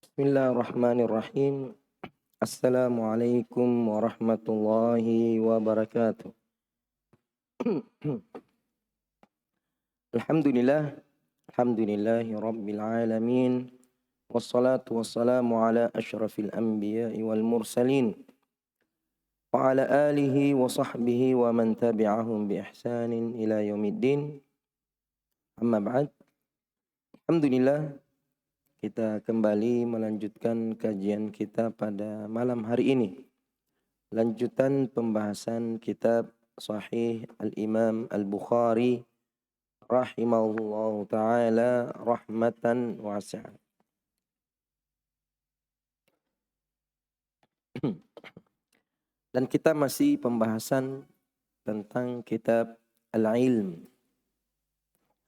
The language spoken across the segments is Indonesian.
Bismillahirrahmanirrahim. Assalamualaikum warahmatullahi wabarakatuh. Alhamdulillah, alhamdulillahi rabbil alamin. Wassalatu wassalamu ala asyrafil anbiya'i wal mursalin. Wa ala alihi wa sahbihi wa man tabi'ahum bi ihsanin ila yaumiddin. Amma ba'd. Alhamdulillah, kita kembali melanjutkan kajian kita pada malam hari ini. Lanjutan pembahasan kitab Sahih Al-Imam Al-Bukhari rahimahullahu ta'ala rahmatan wasi'ah. Dan kita masih pembahasan tentang kitab Al-Ilm.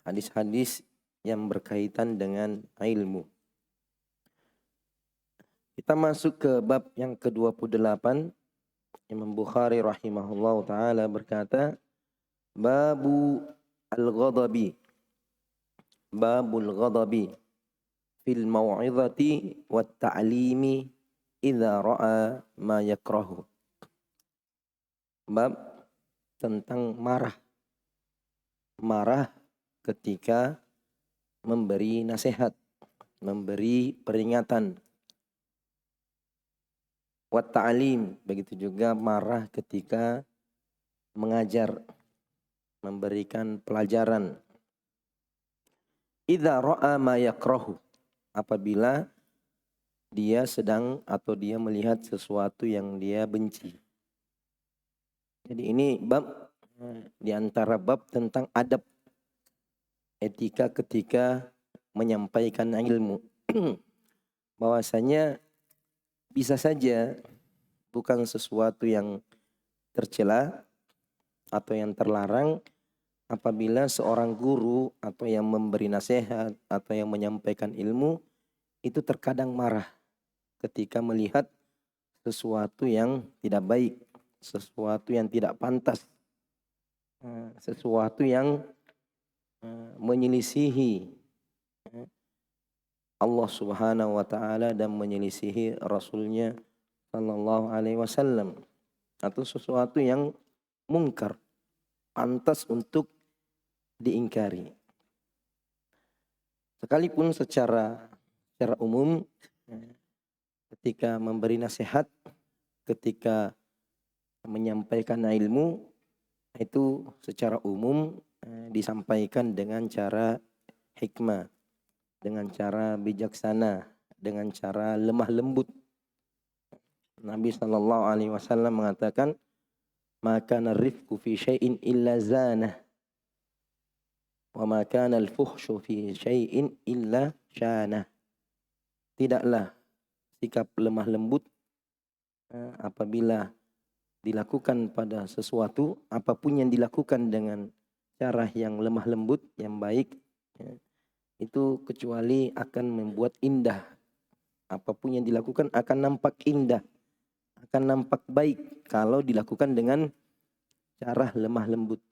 Hadis-hadis yang berkaitan dengan ilmu. Kita masuk ke bab yang ke-28. Imam Bukhari rahimahullahu ta'ala berkata, Babu al-ghadabi. Babul ghadabi. Fil mau'izati wa ta'limi idza ra'a ma yakrahu. Bab tentang marah. Marah ketika memberi nasihat, memberi peringatan. Wa ta'lim, begitu juga marah ketika mengajar, memberikan pelajaran. Idza ra'a ma yakrahu, apabila dia sedang atau dia melihat sesuatu yang dia benci. Jadi ini bab di antara bab tentang adab, etika ketika menyampaikan ilmu. Bahwasanya bisa saja bukan sesuatu yang tercela atau yang terlarang apabila seorang guru atau yang memberi nasihat atau yang menyampaikan ilmu itu terkadang marah ketika melihat sesuatu yang tidak baik, sesuatu yang tidak pantas, sesuatu yang menyelisihi Allah Subhanahu wa ta'ala dan menyelisihi Rasulnya sallallahu alaihi wasallam, atau sesuatu yang mungkar, pantas untuk diingkari. Sekalipun secara umum ketika memberi nasihat, ketika menyampaikan ilmu itu secara umum disampaikan dengan cara hikmah, dengan cara bijaksana, dengan cara lemah lembut. Nabi sallallahu alaihi wasallam mengatakan, "Ma kana rifqu fi syai'in illa zanah, wa ma kana al-fuhsyu fi syai'in illa syanah." Tidaklah sikap lemah lembut apabila dilakukan pada sesuatu, apapun yang dilakukan dengan cara yang lemah lembut, yang baik, itu kecuali akan membuat indah. Apapun yang dilakukan akan nampak indah, akan nampak baik kalau dilakukan dengan cara lemah lembut,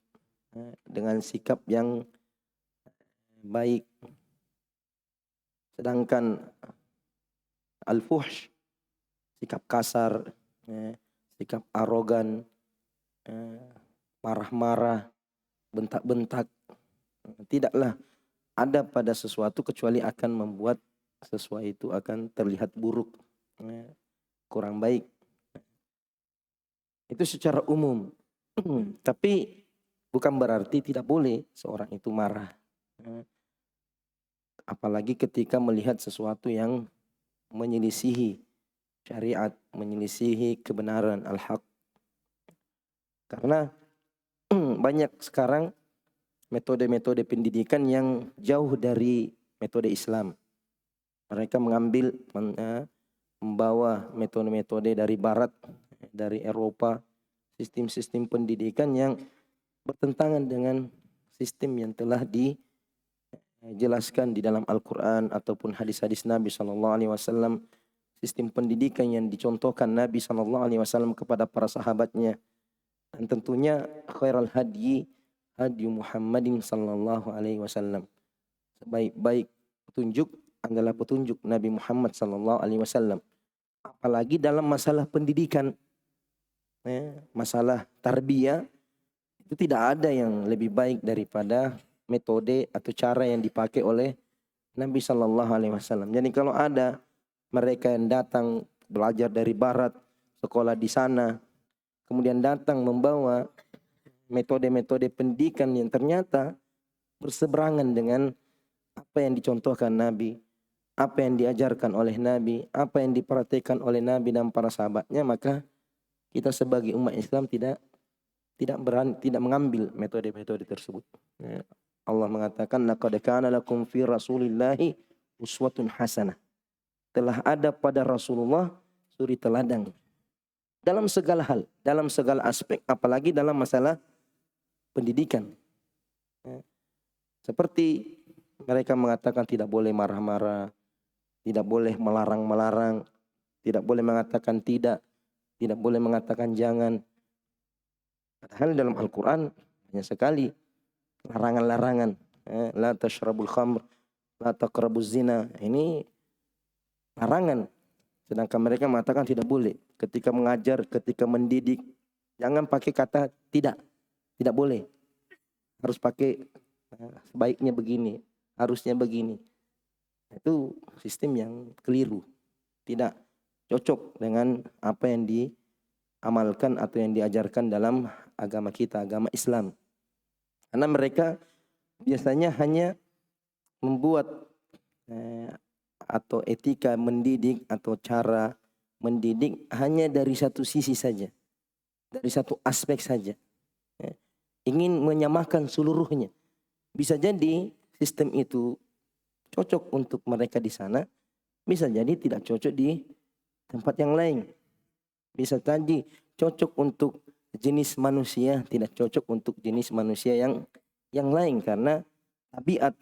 dengan sikap yang baik. Sedangkan al-fuhsh, sikap kasar, sikap arogan, marah-marah, bentak-bentak, tidaklah ada pada sesuatu kecuali akan membuat sesuatu itu akan terlihat buruk, kurang baik. Itu secara umum. Tapi bukan berarti tidak boleh seorang itu marah. Apalagi ketika melihat sesuatu yang menyelisihi syariat, menyelisihi kebenaran al-haq. Karena banyak sekarang metode-metode pendidikan yang jauh dari metode Islam. Mereka mengambil, membawa metode-metode dari Barat, dari Eropa, sistem-sistem pendidikan yang bertentangan dengan sistem yang telah dijelaskan di dalam Al-Quran ataupun hadis-hadis Nabi SAW. Sistem pendidikan yang dicontohkan Nabi SAW kepada para sahabatnya. Dan tentunya khairal hadyi Muhammadin sallallahu alaihi wasallam. Sebaik-baik petunjuk adalah petunjuk Nabi Muhammad SAW. Apalagi dalam masalah pendidikan, masalah tarbiyah, itu tidak ada yang lebih baik daripada metode atau cara yang dipakai oleh Nabi SAW. Jadi kalau ada mereka yang datang belajar dari barat, sekolah di sana, kemudian datang membawa metode-metode pendidikan yang ternyata berseberangan dengan apa yang dicontohkan Nabi, apa yang diajarkan oleh Nabi, apa yang diperhatikan oleh Nabi dan para sahabatnya, maka kita sebagai umat Islam tidak mengambil metode-metode tersebut. Allah mengatakan, laqad kana lakum fi Rasulillahi uswatun hasanah. Telah ada pada Rasulullah suri teladan dalam segala hal, dalam segala aspek, apalagi dalam masalah pendidikan. Seperti mereka mengatakan tidak boleh marah-marah, tidak boleh melarang-melarang, tidak boleh mengatakan tidak boleh mengatakan jangan. Padahal dalam Al-Quran banyak sekali larangan-larangan. La tashrabul khamr, la taqrabuz zina. Ini larangan. Sedangkan mereka mengatakan tidak boleh. Ketika mengajar, ketika mendidik, jangan pakai kata tidak boleh. Harus pakai sebaiknya begini, harusnya begini. Itu sistem yang keliru. Tidak cocok dengan apa yang diamalkan atau yang diajarkan dalam agama kita, agama Islam. Karena mereka biasanya hanya membuat atau etika mendidik atau cara mendidik hanya dari satu sisi saja, dari satu aspek saja. Ingin menyamakan seluruhnya. Bisa jadi sistem itu cocok untuk mereka di sana, bisa jadi tidak cocok di tempat yang lain. Bisa jadi cocok untuk jenis manusia, tidak cocok untuk jenis manusia yang lain, karena tabiat,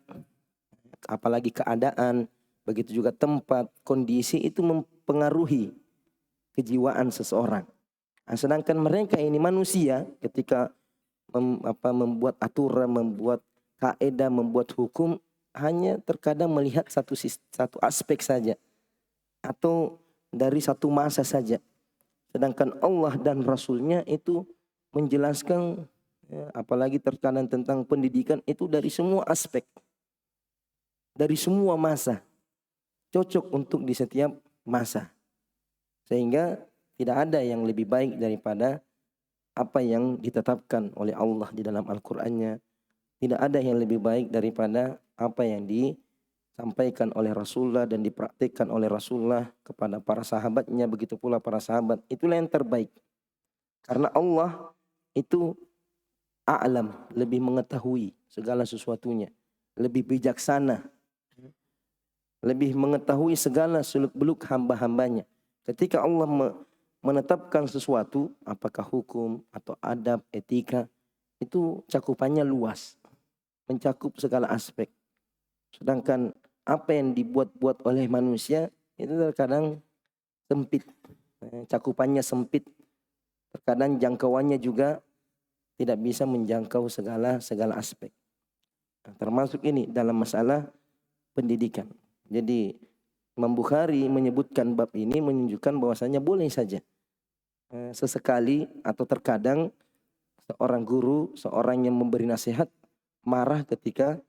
apalagi keadaan, begitu juga tempat, kondisi itu mempengaruhi kejiwaan seseorang. Nah, sedangkan mereka ini manusia, ketika membuat aturan, membuat kaidah, membuat hukum, hanya terkadang melihat satu aspek saja atau dari satu masa saja. Sedangkan Allah dan Rasulnya itu menjelaskan, apalagi terkadang tentang pendidikan, itu dari semua aspek, dari semua masa, cocok untuk di setiap masa. Sehingga tidak ada yang lebih baik daripada apa yang ditetapkan oleh Allah di dalam Al-Qur'annya. Tidak ada yang lebih baik daripada apa yang disampaikan oleh Rasulullah dan dipraktikkan oleh Rasulullah kepada para sahabatnya. Begitu pula para sahabat, itulah yang terbaik. Karena Allah itu a'lam, lebih mengetahui segala sesuatunya, lebih bijaksana, lebih mengetahui segala seluk-beluk hamba-hambanya. Ketika Allah menetapkan sesuatu, apakah hukum atau adab, etika, itu cakupannya luas, mencakup segala aspek. Sedangkan apa yang dibuat-buat oleh manusia itu terkadang sempit, cakupannya sempit, terkadang jangkauannya juga tidak bisa menjangkau segala aspek. Termasuk ini dalam masalah pendidikan. Jadi Imam Bukhari menyebutkan bab ini menunjukkan bahwasanya boleh saja sesekali atau terkadang seorang guru, seorang yang memberi nasihat marah ketika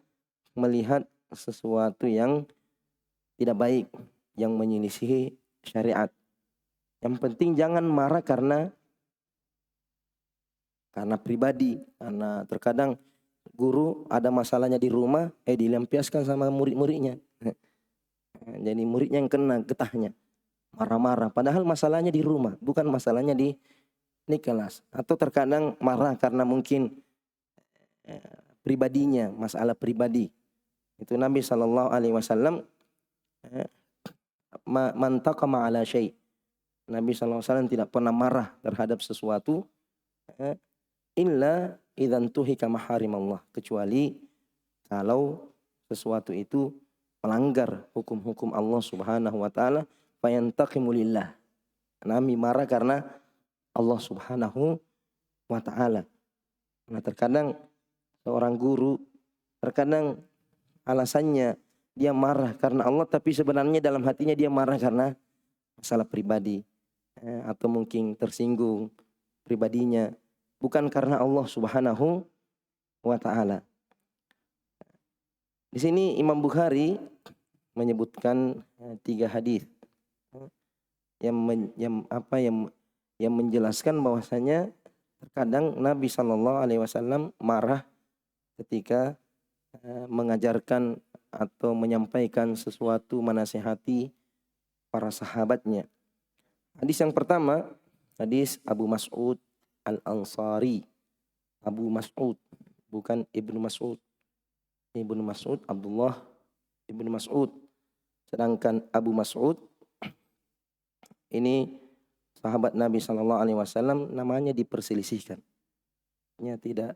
melihat sesuatu yang tidak baik, yang menyelisihi syariat. Yang penting jangan marah karena pribadi, karena terkadang guru ada masalahnya di rumah, dilampiaskan sama murid-muridnya. Jadi muridnya yang kena getahnya, marah-marah. Padahal masalahnya di rumah, bukan masalahnya di kelas. Atau terkadang marah karena mungkin pribadinya, masalah pribadi. Itu Nabi SAW man taqama ala syai'. Nabi SAW tidak pernah marah terhadap sesuatu illa idzan tuhika maharimullah, kecuali kalau sesuatu itu melanggar hukum-hukum Allah Subhanahu wa taala, fayantaqimu lillah. Nabi marah karena Allah Subhanahu wa taala. Nah, terkadang seorang guru terkadang alasannya dia marah karena Allah, tapi sebenarnya dalam hatinya dia marah karena masalah pribadi, atau mungkin tersinggung pribadinya, bukan karena Allah Subhanahu wa taala. Di sini Imam Bukhari menyebutkan 3 hadis yang menjelaskan bahwasanya terkadang Nabi Shallallahu alaihi wasallam marah ketika mengajarkan atau menyampaikan sesuatu, menasihati para sahabatnya. Hadis yang pertama, hadis Abu Mas'ud Al-Ansari. Abu Mas'ud, bukan Ibnu Mas'ud. Ibnu Mas'ud Abdullah Ibnu Mas'ud. Sedangkan Abu Mas'ud ini sahabat Nabi Shallallahu alaihi wasallam, namanya diperselisihkan. Ya, tidak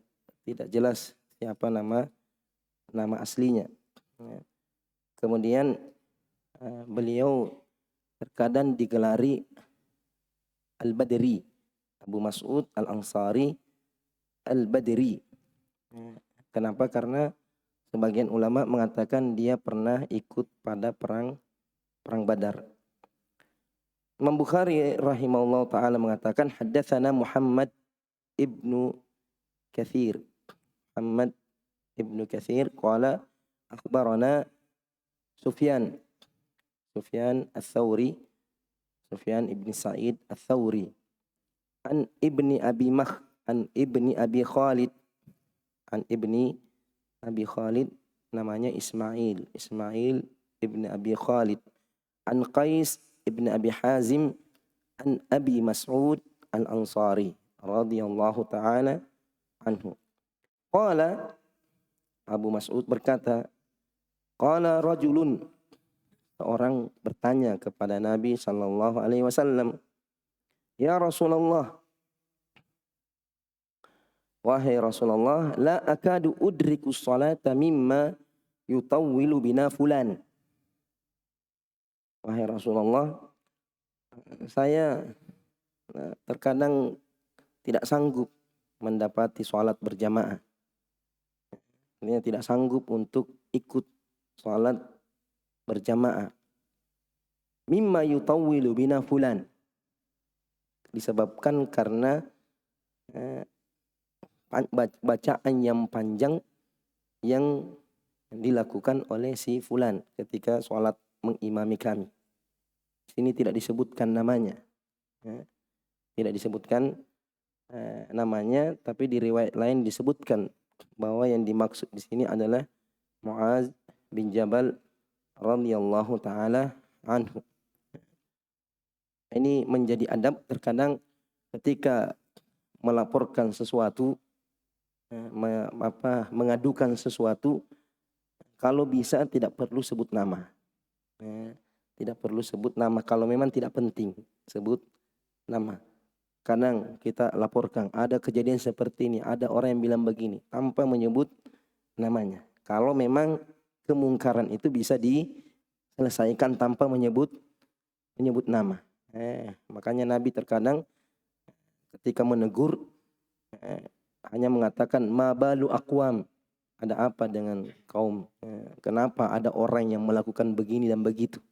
jelas siapa nama aslinya. Kemudian beliau terkadang digelari Al-Badri. Abu Mas'ud Al-Ansari Al-Badri. Kenapa? Karena sebagian ulama mengatakan dia pernah ikut pada perang Badar. Imam Bukhari rahimahullah ta'ala mengatakan, haddatsana Muhammad ibnu Katsir. Muhammad ibnu Katsir qala akhbarana Sufyan Ats-Tsauri, Sufyan ibn Sa'id Ats-Tsauri, an ibni Abi Khalid, namanya Ismail ibn Abi Khalid, an Qais ibn Abi Hazim, an Abi Mas'ud Al-Ansari radhiyallahu ta'ala anhu. Qala, Abu Mas'ud berkata, qala rajulun, seorang bertanya kepada Nabi sallallahu alaihi wasallam, ya Rasulullah, wahai Rasulullah, la akadu udriku salata mimma yutawwilu bina fulan. Wahai Rasulullah, saya terkadang tidak sanggup mendapati sholat berjamaah. Ini tidak sanggup untuk ikut sholat berjamaah. Mimma yutawwilu bina fulan. Disebabkan karena bacaan yang panjang yang dilakukan oleh si fulan ketika sholat mengimami kami. Ini tidak disebutkan namanya. Tidak disebutkan namanya, tapi di riwayat lain disebutkan bahwa yang dimaksud di sini adalah Muaz bin Jabal radhiyallahu taala anhu. Ini menjadi adab terkadang ketika melaporkan sesuatu, mengadukan sesuatu, kalau bisa tidak perlu sebut nama. Tidak perlu sebut nama kalau memang tidak penting sebut nama. Kadang kita laporkan ada kejadian seperti ini, ada orang yang bilang begini tanpa menyebut namanya. Kalau memang kemungkaran itu bisa diselesaikan tanpa menyebut nama. Makanya Nabi terkadang ketika menegur hanya mengatakan ma balu aqwam, ada apa dengan kaum, kenapa ada orang yang melakukan begini dan begitu,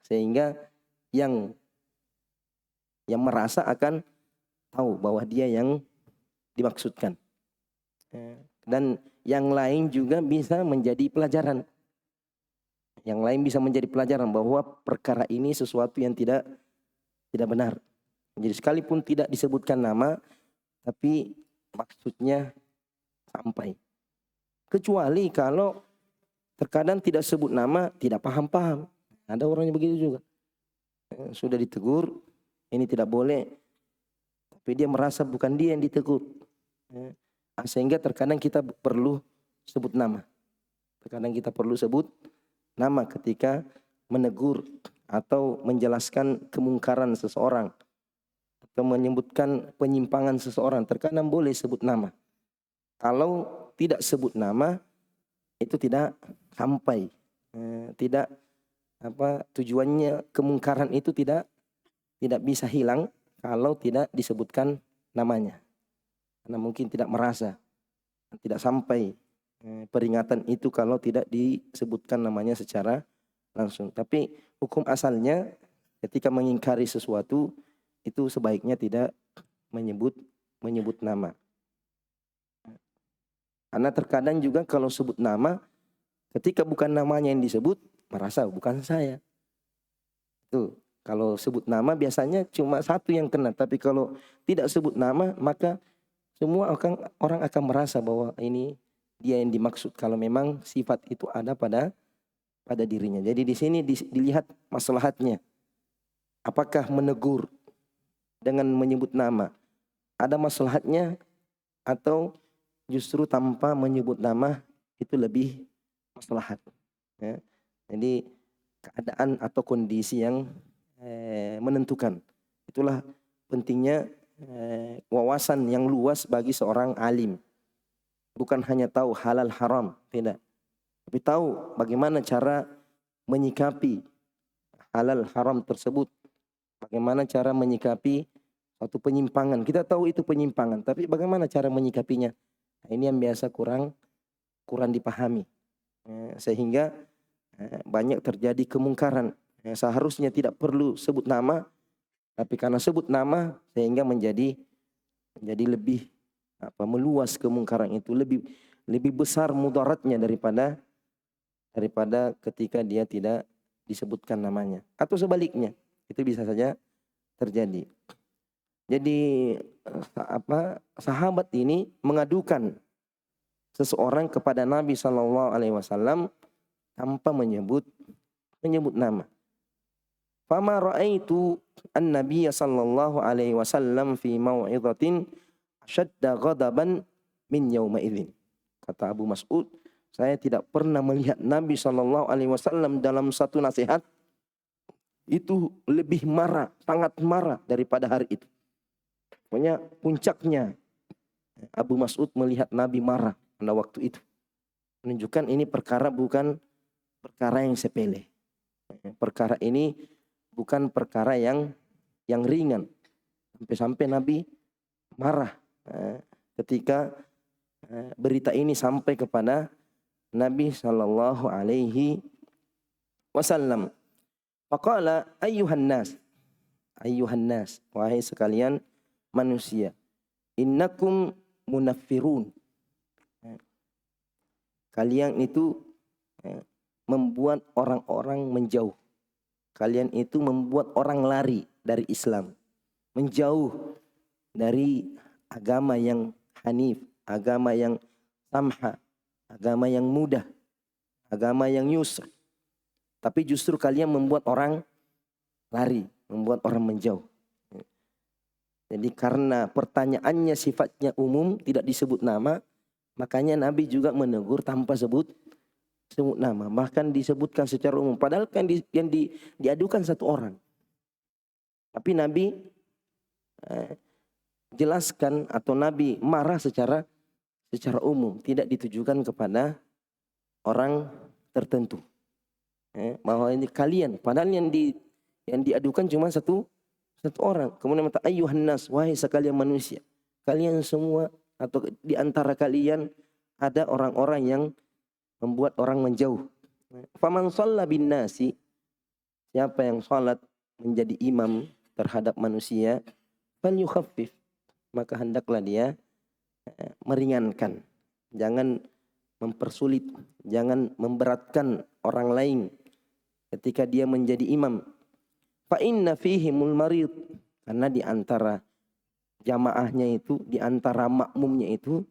sehingga yang merasa akan tahu bahwa dia yang dimaksudkan, dan yang lain juga bisa menjadi pelajaran. Yang lain bisa menjadi pelajaran bahwa perkara ini sesuatu yang tidak benar. Jadi sekalipun tidak disebutkan nama, tapi maksudnya sampai. Kecuali kalau terkadang tidak sebut nama, tidak paham-paham. Ada orang yang begitu juga. Sudah ditegur, ini tidak boleh, tapi dia merasa bukan dia yang ditegur. Sehingga terkadang kita perlu sebut nama. Terkadang kita perlu sebut nama ketika menegur atau menjelaskan kemungkaran seseorang atau menyebutkan penyimpangan seseorang. Terkadang boleh sebut nama. Kalau tidak sebut nama itu tidak sampai, tidak tujuannya kemungkaran itu tidak bisa hilang kalau tidak disebutkan namanya. Karena mungkin tidak merasa, tidak sampai peringatan itu kalau tidak disebutkan namanya secara langsung. Tapi hukum asalnya ketika mengingkari sesuatu itu sebaiknya tidak menyebut nama. Karena terkadang juga kalau sebut nama, ketika bukan namanya yang disebut, merasa bukan saya. Tuh, kalau sebut nama biasanya cuma satu yang kena, tapi kalau tidak sebut nama maka semua orang akan merasa bahwa ini dia yang dimaksud kalau memang sifat itu ada pada dirinya. Jadi di sini dilihat maslahatnya. Apakah menegur dengan menyebut nama ada maslahatnya atau justru tanpa menyebut nama itu lebih maslahat. Ya. Jadi keadaan atau kondisi yang menentukan. Itulah pentingnya wawasan yang luas bagi seorang alim. Bukan hanya tahu halal haram, tidak. Tapi tahu bagaimana cara menyikapi halal haram tersebut. Bagaimana cara menyikapi suatu penyimpangan. Kita tahu itu penyimpangan, tapi bagaimana cara menyikapinya? Nah, ini yang biasa kurang dipahami. Sehingga banyak terjadi kemungkaran. Seharusnya tidak perlu sebut nama, tapi karena sebut nama sehingga menjadi lebih meluas kemungkaran itu, lebih besar mudaratnya daripada ketika dia tidak disebutkan namanya. Atau sebaliknya, itu bisa saja terjadi. Jadi sahabat ini mengadukan seseorang kepada Nabi SAW tanpa menyebut nama. Fama ra'aitu an-nabiy sallallahu alaihi wasallam fi mau'izatin ashadda ghadaban min yauma idzin. Kata Abu Mas'ud, saya tidak pernah melihat Nabi sallallahu alaihi wasallam dalam satu nasihat itu lebih marah, sangat marah daripada hari itu. Pokoknya puncaknya Abu Mas'ud melihat Nabi marah pada waktu itu. Menunjukkan ini perkara bukan perkara yang sepele. Perkara ini bukan perkara yang ringan. Sampai-sampai Nabi marah ketika berita ini sampai kepada Nabi sallallahu alaihi wasallam. Faqala ayyuhan nas, wahai sekalian manusia, innakum munaffirun. Kalian itu membuat orang-orang menjauh. Kalian itu membuat orang lari dari Islam, menjauh dari agama yang hanif, agama yang samha, agama yang mudah, agama yang yusr. Tapi justru kalian membuat orang lari, membuat orang menjauh. Jadi karena pertanyaannya sifatnya umum, tidak disebut nama, makanya Nabi juga menegur tanpa sebut nama. Bahkan disebutkan secara umum. Padahal kan yang diadukan satu orang. Tapi Nabi jelaskan atau Nabi marah secara umum. Tidak ditujukan kepada orang tertentu. Bahwa ini kalian. Padahal yang diadukan cuma satu orang. Kemudian kata ayyuhan nas, wahai sekalian manusia. Kalian semua atau di antara kalian ada orang-orang yang membuat orang menjauh. Faman shalla bin nasi, siapa yang salat menjadi imam terhadap manusia, falyukhaffif, maka hendaklah dia meringankan. Jangan mempersulit, jangan memberatkan orang lain ketika dia menjadi imam. Fa inna fihimul marid, karena di antara jamaahnya itu, di antara makmumnya itu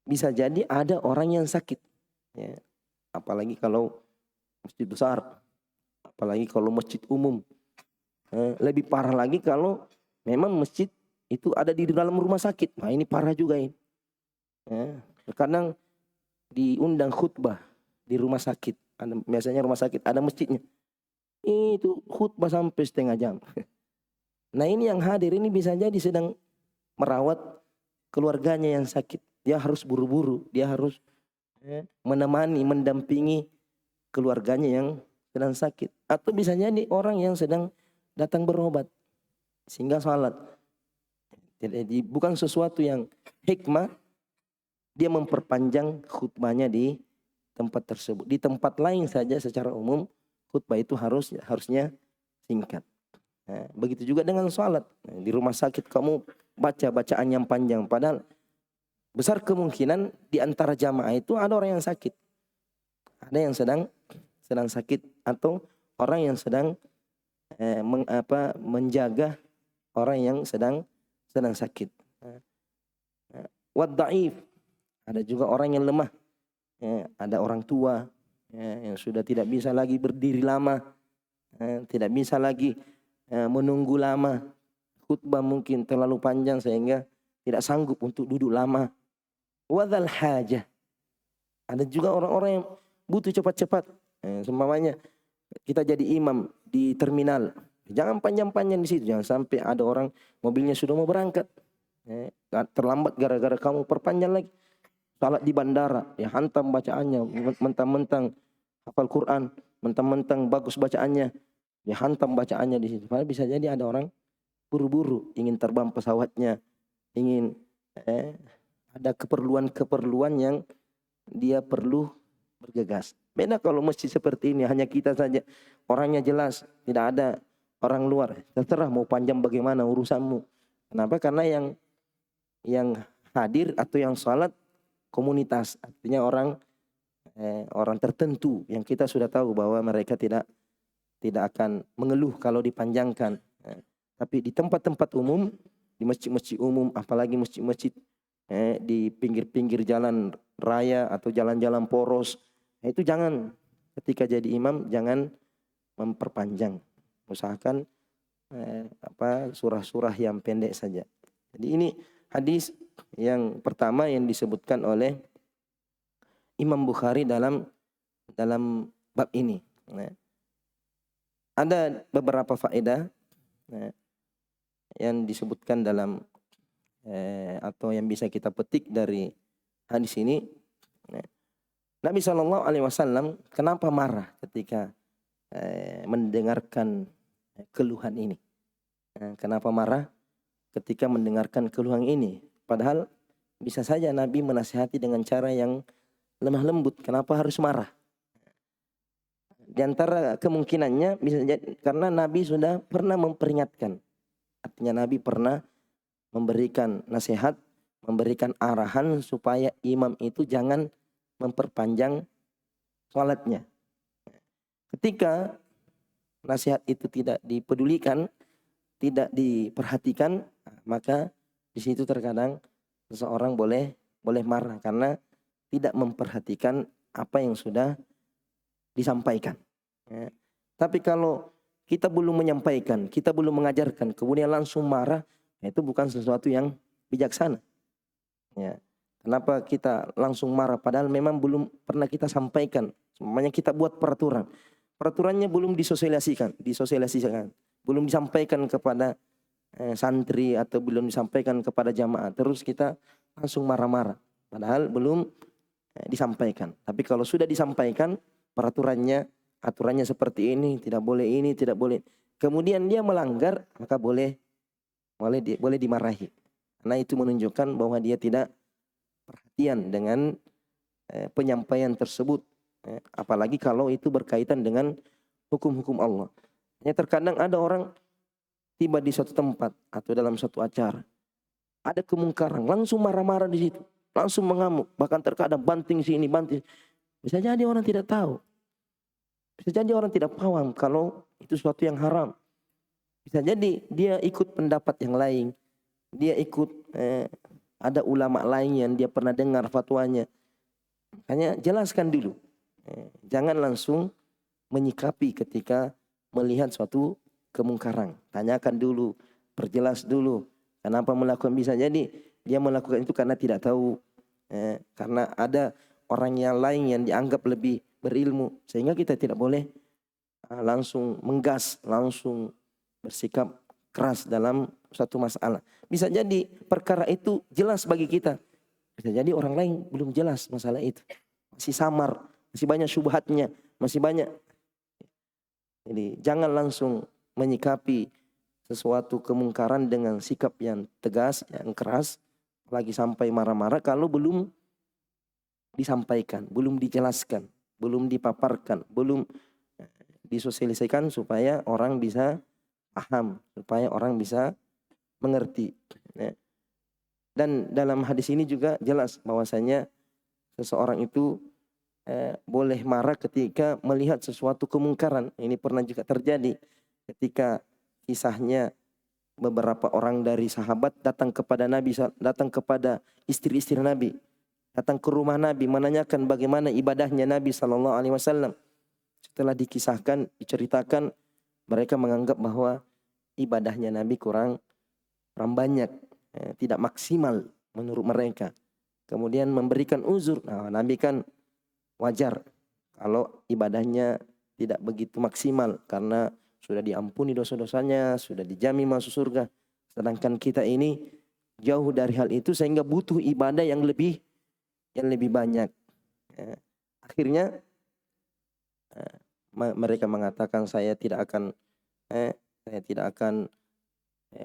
bisa jadi ada orang yang sakit. Ya, apalagi kalau masjid besar, apalagi kalau masjid umum. Lebih parah lagi kalau memang masjid itu ada di dalam rumah sakit. Nah ini parah juga ini. Terkadang diundang khutbah di rumah sakit. Biasanya rumah sakit ada masjidnya. Itu khutbah sampai setengah jam. Nah ini yang hadir ini bisa jadi sedang merawat keluarganya yang sakit. Dia harus buru-buru, dia harus menemani, mendampingi keluarganya yang sedang sakit. Atau bisa jadi orang yang sedang datang berobat sehingga salat. Jadi bukan sesuatu yang hikmah dia memperpanjang khutbahnya di tempat tersebut. Di tempat lain saja secara umum khutbah itu harusnya singkat. Nah, begitu juga dengan sholat. Nah, di rumah sakit kamu baca bacaan yang panjang, padahal besar kemungkinan di antara jamaah itu ada orang yang sakit, ada yang sedang sakit, atau orang yang sedang menjaga orang yang sedang sakit. Wad dhaif, ada juga orang yang lemah. Ada orang tua yang sudah tidak bisa lagi berdiri lama, tidak bisa lagi menunggu lama. Khutbah mungkin terlalu panjang sehingga tidak sanggup untuk duduk lama. Wadzal hajah, ada juga orang-orang yang butuh cepat-cepat. Seumpamanya kita jadi imam di terminal, jangan panjang-panjang di situ, jangan sampai ada orang mobilnya sudah mau berangkat, terlambat gara-gara kamu perpanjang lagi. Salat di bandara, ya hantam bacaannya, mentang-mentang hafal Quran, mentang-mentang bagus bacaannya, ya hantam bacaannya di situ. Padahal bisa jadi ada orang buru-buru ingin terbang pesawatnya, ingin ada keperluan-keperluan yang dia perlu bergegas. Beda kalau masjid seperti ini, hanya kita saja, orangnya jelas, tidak ada orang luar. Terserah mau panjang bagaimana urusanmu. Kenapa? Karena yang hadir atau yang salat komunitas, artinya orang tertentu yang kita sudah tahu bahwa mereka tidak akan mengeluh kalau dipanjangkan. Tapi di tempat-tempat umum, di masjid-masjid umum, apalagi masjid-masjid di pinggir-pinggir jalan raya atau jalan-jalan poros, itu jangan, ketika jadi imam jangan memperpanjang. Usahakan surah-surah yang pendek saja. Jadi ini hadis yang pertama yang disebutkan oleh Imam Bukhari dalam bab ini. Ada beberapa faedah yang disebutkan dalam atau yang bisa kita petik dari hadis ini. Nabi SAW kenapa marah ketika mendengarkan keluhan ini? Kenapa marah ketika mendengarkan keluhan ini? Padahal bisa saja Nabi menasihati dengan cara yang lemah lembut. Kenapa harus marah? Di antara kemungkinannya bisa jadi karena Nabi sudah pernah memperingatkan. Artinya Nabi pernah memberikan nasihat, memberikan arahan supaya imam itu jangan memperpanjang sholatnya. Ketika nasihat itu tidak dipedulikan, tidak diperhatikan, maka di situ terkadang seseorang boleh marah karena tidak memperhatikan apa yang sudah disampaikan. Tapi kalau kita belum menyampaikan, kita belum mengajarkan, kemudian langsung marah, itu bukan sesuatu yang bijaksana. Kenapa kita langsung marah padahal memang belum pernah kita sampaikan. Semuanya kita buat peraturan. Peraturannya belum disosialisasikan, belum disampaikan kepada santri atau belum disampaikan kepada jamaah. Terus kita langsung marah-marah padahal belum disampaikan. Tapi kalau sudah disampaikan peraturannya, aturannya seperti ini, tidak boleh. Kemudian dia melanggar, maka boleh dimarahi. Karena itu menunjukkan bahwa dia tidak perhatian dengan penyampaian tersebut. Apalagi kalau itu berkaitan dengan hukum-hukum Allah. Terkadang ada orang tiba di suatu tempat atau dalam suatu acara, ada kemungkaran, langsung marah-marah di situ, langsung mengamuk, bahkan terkadang banting sini, banting. Bisa jadi orang tidak tahu, bisa jadi orang tidak paham kalau itu sesuatu yang haram. Bisa jadi dia ikut pendapat yang lain, dia ikut ada ulama lain yang dia pernah dengar fatwanya. Makanya jelaskan dulu, jangan langsung menyikapi ketika melihat suatu kemungkaran. Tanyakan dulu, perjelas dulu kenapa melakukan. Bisa jadi dia melakukan itu karena tidak tahu, karena ada orang yang lain yang dianggap lebih berilmu, sehingga kita tidak boleh langsung menggas, langsung bersikap keras dalam suatu masalah. Bisa jadi perkara itu jelas bagi kita, bisa jadi orang lain belum jelas masalah itu, masih samar, masih banyak syubhatnya, masih banyak. Jadi jangan langsung menyikapi sesuatu kemungkaran dengan sikap yang tegas, yang keras, lagi sampai marah-marah kalau belum disampaikan, belum dijelaskan, belum dipaparkan, belum disosialisasikan supaya orang bisa paham, supaya orang bisa mengerti. Dan dalam hadis ini juga jelas bahwasanya seseorang itu boleh marah ketika melihat sesuatu kemungkaran. Ini pernah juga terjadi ketika kisahnya beberapa orang dari sahabat datang kepada Nabi, datang kepada istri-istri Nabi, datang ke rumah Nabi menanyakan bagaimana ibadahnya Nabi SAW. Setelah dikisahkan, diceritakan, mereka menganggap bahwa ibadahnya Nabi kurang banyak, tidak maksimal menurut mereka. Kemudian memberikan uzur. Nah, Nabi kan wajar kalau ibadahnya tidak begitu maksimal karena sudah diampuni dosa-dosanya, sudah dijamin masuk surga. Sedangkan kita ini jauh dari hal itu sehingga butuh ibadah yang lebih banyak. Akhirnya mereka mengatakan saya tidak akan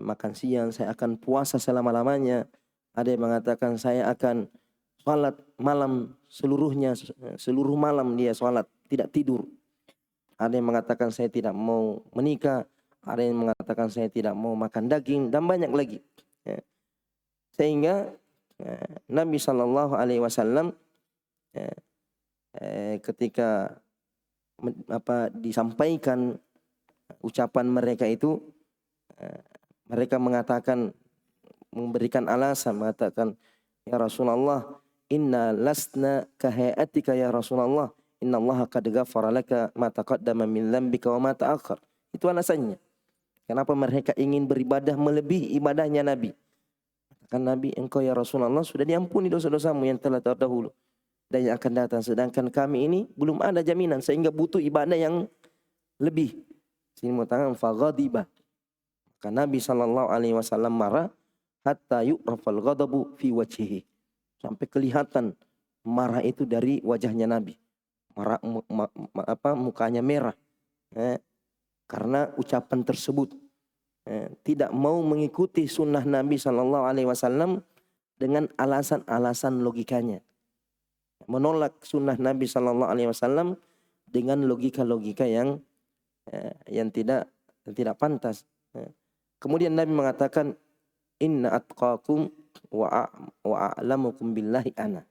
makan siang, saya akan puasa selama-lamanya. Ada yang mengatakan saya akan sholat malam seluruhnya, seluruh malam dia sholat, tidak tidur. Ada yang mengatakan saya tidak mau menikah, ada yang mengatakan saya tidak mau makan daging, dan banyak lagi. Sehingga Nabi SAW ketika disampaikan ucapan mereka itu, mereka mengatakan, memberikan alasan, mengatakan, ya Rasulullah, inna lasna kahayatika ya Rasulullah, inna Allah qad ghafara laka ma taqaddama min dzambika wa ma ta'akhkhar. Itu alasannya. Kenapa mereka ingin beribadah melebihi ibadahnya Nabi? Kan Nabi, engkau ya Rasulullah sudah diampuni dosa-dosamu yang telah terdahulu dan yang akan datang. Sedangkan kami ini belum ada jaminan sehingga butuh ibadah yang lebih. Sini mau tangan faghadiba. Maka Nabi SAW marah hatta yu'rafal ghadabu fi wajhihi. Sampai kelihatan marah itu dari wajahnya Nabi. Marah, mukanya merah. Karena ucapan tersebut. Tidak mau mengikuti sunnah Nabi SAW dengan alasan-alasan logikanya. Menolak sunnah Nabi SAW dengan logika-logika yang tidak pantas. Kemudian Nabi mengatakan, inna atqakum wa a'lamukum billahi ana.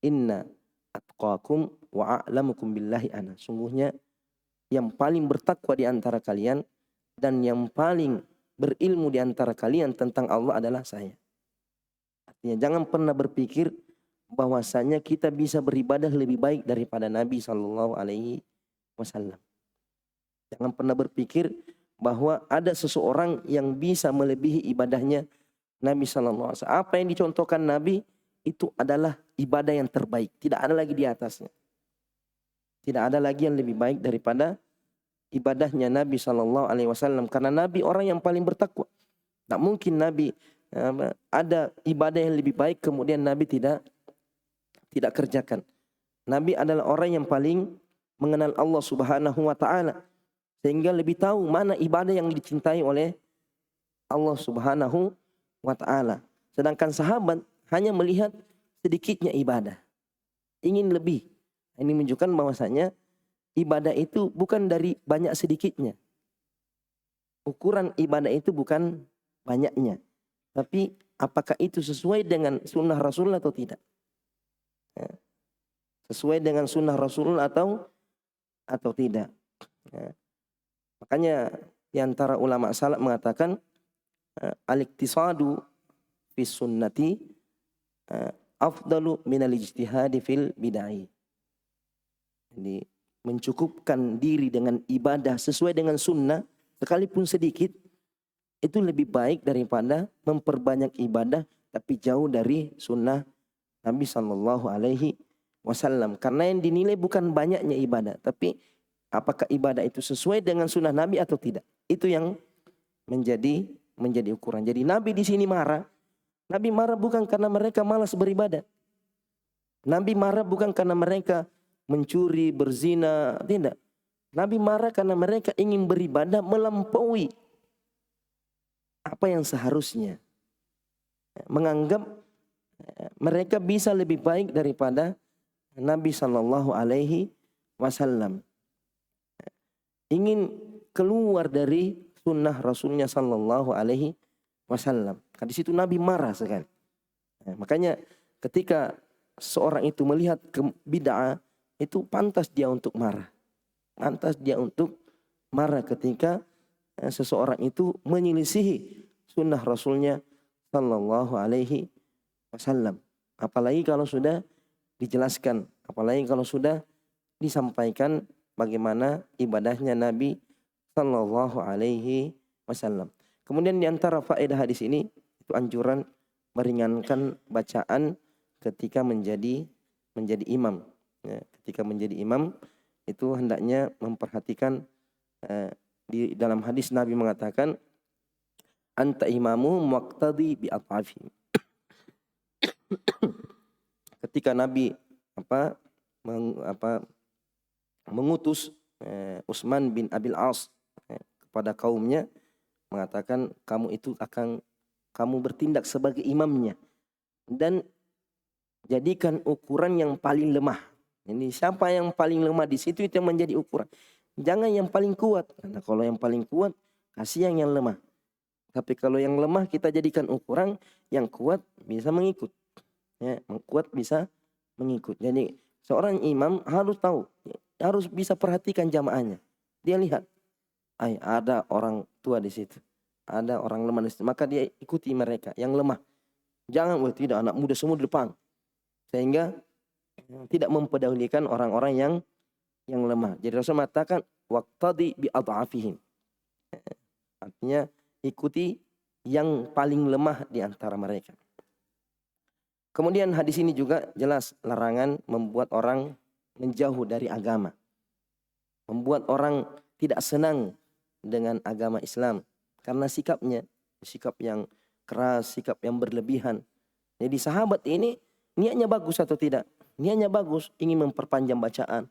Inna atqakum wa a'lamukum billahi ana. Sungguhnya yang paling bertakwa di antara kalian dan yang paling berilmu di antara kalian tentang Allah adalah saya. Artinya jangan pernah berpikir bahwasanya kita bisa beribadah lebih baik daripada Nabi SAW. Jangan pernah berpikir bahwa ada seseorang yang bisa melebihi ibadahnya Nabi SAW. Apa yang dicontohkan Nabi itu adalah ibadah yang terbaik. Tidak ada lagi di atasnya. Tidak ada lagi yang lebih baik daripada ibadahnya Nabi SAW. Karena Nabi orang yang paling bertakwa. Tak mungkin Nabi ada ibadah yang lebih baik kemudian Nabi tidak kerjakan. Nabi adalah orang yang paling mengenal Allah Subhanahu wa taala sehingga lebih tahu mana ibadah yang dicintai oleh Allah Subhanahu wa taala. Sedangkan sahabat hanya melihat sedikitnya ibadah, ingin lebih. Ini menunjukkan bahwasanya ibadah itu bukan dari banyak sedikitnya. Ukuran ibadah itu bukan banyaknya, tapi apakah itu sesuai dengan sunnah Rasul atau tidak. Sesuai dengan sunnah Rasul atau tidak. Makanya di antara ulama salaf mengatakan al-iktisadu fi sunnati afdalu minal ijtihadi fil bid'ah. Jadi mencukupkan diri dengan ibadah sesuai dengan sunnah sekalipun sedikit itu lebih baik daripada memperbanyak ibadah tapi jauh dari sunnah Nabi SAW. Karena yang dinilai bukan banyaknya ibadah, tapi apakah ibadah itu sesuai dengan sunnah Nabi atau tidak. Itu yang menjadi ukuran. Jadi Nabi di sini marah. Nabi marah bukan karena mereka malas beribadah. Nabi marah bukan karena mereka mencuri, berzina, tidak. Nabi marah karena mereka ingin beribadah melampaui apa yang seharusnya. Menganggap mereka bisa lebih baik daripada Nabi Shallallahu Alaihi Wasallam, ingin keluar dari sunnah Rasulnya Shallallahu Alaihi Wasallam. Di situ Nabi marah sekali. Makanya ketika seorang itu melihat bid'ah, itu pantas dia untuk marah. Pantas dia untuk marah ketika seseorang itu menyelisihi sunnah Rasulnya Sallallahu Alaihi Wasallam. Apalagi kalau sudah dijelaskan, apalagi kalau sudah disampaikan bagaimana ibadahnya Nabi Sallallahu Alaihi Wasallam. Kemudian diantara faedah hadis ini itu anjuran meringankan bacaan ketika menjadi imam. Ya, ketika menjadi imam itu hendaknya memperhatikan di dalam hadis Nabi mengatakan anta imamu muqtadi bi at'afi. Ketika Nabi mengutus Utsman bin Abil As kepada kaumnya, mengatakan kamu bertindak sebagai imamnya dan jadikan ukuran yang paling lemah. Ini siapa yang paling lemah di situ itu yang menjadi ukuran. Jangan yang paling kuat. Karena kalau yang paling kuat kasih yang lemah. Tapi kalau yang lemah kita jadikan ukuran, yang kuat bisa mengikut. Ya, yang kuat bisa mengikut. Jadi seorang imam harus tahu, harus bisa perhatikan jamaahnya. Dia lihat, ada orang tua di situ, ada orang lemah di situ, maka dia ikuti mereka yang lemah. Jangan, tidak, anak muda semua di depan. Sehingga tidak mempedulikan orang-orang yang lemah. Jadi Rasul mengatakan waqtadi bi adhafihim. Artinya ikuti yang paling lemah di antara mereka. Kemudian hadis ini juga jelas larangan membuat orang menjauh dari agama. Membuat orang tidak senang dengan agama Islam karena sikapnya, sikap yang keras, sikap yang berlebihan. Jadi sahabat ini niatnya bagus atau tidak? Niatnya bagus, ingin memperpanjang bacaan.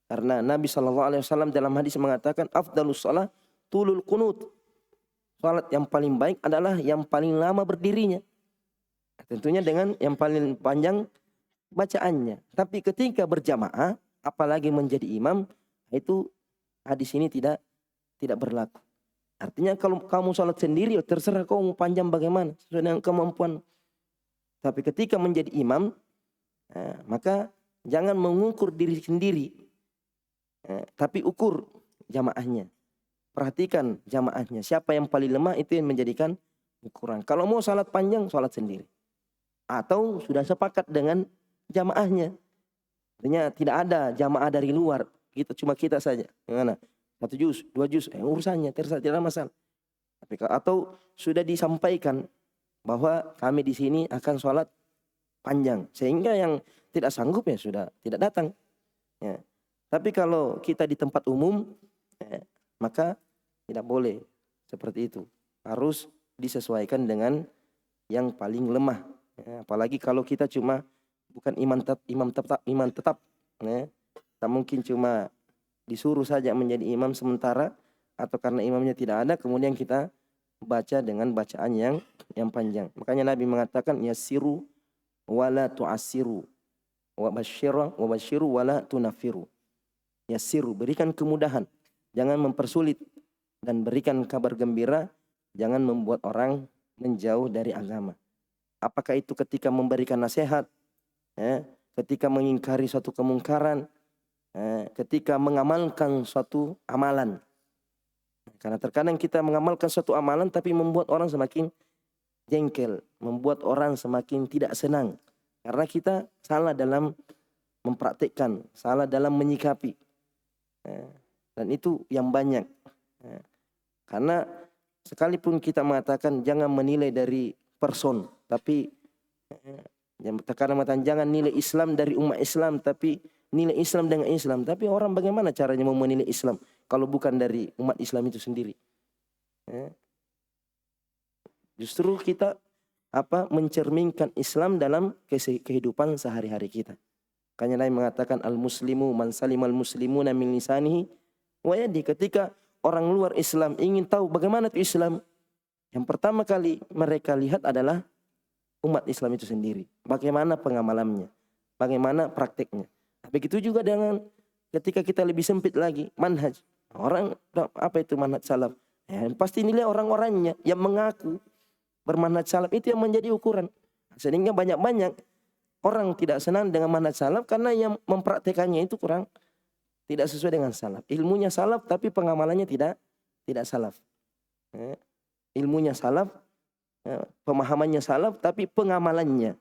Karena Nabi SAW dalam hadis mengatakan afdalus shalah tulul qunut. Salat yang paling baik adalah yang paling lama berdirinya. Tentunya dengan yang paling panjang bacaannya. Tapi ketika berjamaah, apalagi menjadi imam, itu hadis ini tidak berlaku. Artinya kalau kamu salat sendiri, terserah kamu panjang bagaimana, sesuai dengan kemampuan. Tapi ketika menjadi imam, maka jangan mengukur diri sendiri, tapi ukur jamaahnya. Perhatikan jamaahnya. Siapa yang paling lemah itu yang menjadikan ukuran. Kalau mau salat panjang, salat sendiri. Atau sudah sepakat dengan jamaahnya. Artinya tidak ada jamaah dari luar. Cuma kita saja. Gimana? 1 juz, 2 juz. Urusannya terserah, tidak masalah. Atau sudah disampaikan bahwa kami di sini akan sholat panjang. Sehingga yang tidak sanggup ya sudah tidak datang. Ya. Tapi kalau kita di tempat umum, maka tidak boleh seperti itu. Harus disesuaikan dengan yang paling lemah. Ya, apalagi kalau kita cuma bukan imam tetap. Ya. Tak mungkin cuma disuruh saja menjadi imam sementara atau karena imamnya tidak ada kemudian kita baca dengan bacaan yang panjang. Makanya Nabi mengatakan yassiru wala tu'assiru wa basyiru wala tunafiru. Yassiru, berikan kemudahan, jangan mempersulit, dan berikan kabar gembira, jangan membuat orang menjauh dari agama. Apakah itu ketika memberikan nasihat, ketika mengingkari suatu kemungkaran, ketika mengamalkan suatu amalan. Karena terkadang kita mengamalkan suatu amalan tapi membuat orang semakin jengkel, membuat orang semakin tidak senang. Karena kita salah dalam mempraktikkan, salah dalam menyikapi. Dan itu yang banyak. Karena sekalipun kita mengatakan jangan menilai dari person, tapi terkadang mengatakan jangan nilai Islam dari umat Islam, tapi nilai Islam dengan Islam. Tapi orang bagaimana caranya mau menilai Islam kalau bukan dari umat Islam itu sendiri? Justru kita mencerminkan Islam dalam kehidupan sehari-hari kita. Makanya Nabi mengatakan al-muslimu man salimal muslimuna min lisanihi wa yadihi. Ketika orang luar Islam ingin tahu bagaimana itu Islam, yang pertama kali mereka lihat adalah umat Islam itu sendiri. Bagaimana pengamalannya, bagaimana praktiknya. Begitu juga dengan ketika kita lebih sempit lagi, manhaj. Orang, apa itu manhaj salaf? Pasti nilai orang-orangnya yang mengaku bermanhaj salaf itu yang menjadi ukuran. Sehingga banyak-banyak orang tidak senang dengan manhaj salaf karena yang mempraktekannya itu kurang, tidak sesuai dengan salaf. Ilmunya salaf tapi pengamalannya tidak salaf. Ilmunya salaf, pemahamannya salaf tapi pengamalannya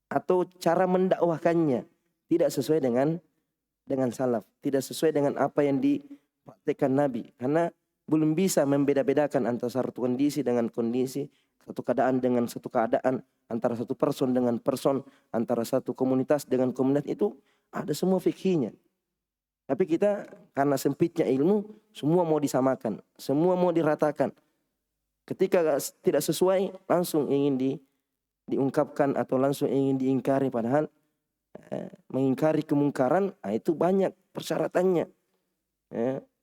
atau cara mendakwahkannya tidak sesuai dengan salaf, tidak sesuai dengan apa yang dipraktikkan Nabi. Karena belum bisa membeda-bedakan antara satu kondisi dengan kondisi, satu keadaan dengan satu keadaan, antara satu person dengan person, antara satu komunitas dengan komunitas, itu ada semua fikihnya. Tapi kita karena sempitnya ilmu, semua mau disamakan, semua mau diratakan. Ketika tidak sesuai, langsung ingin diungkapkan atau langsung ingin diingkari. Padahal mengingkari kemungkaran, itu banyak persyaratannya.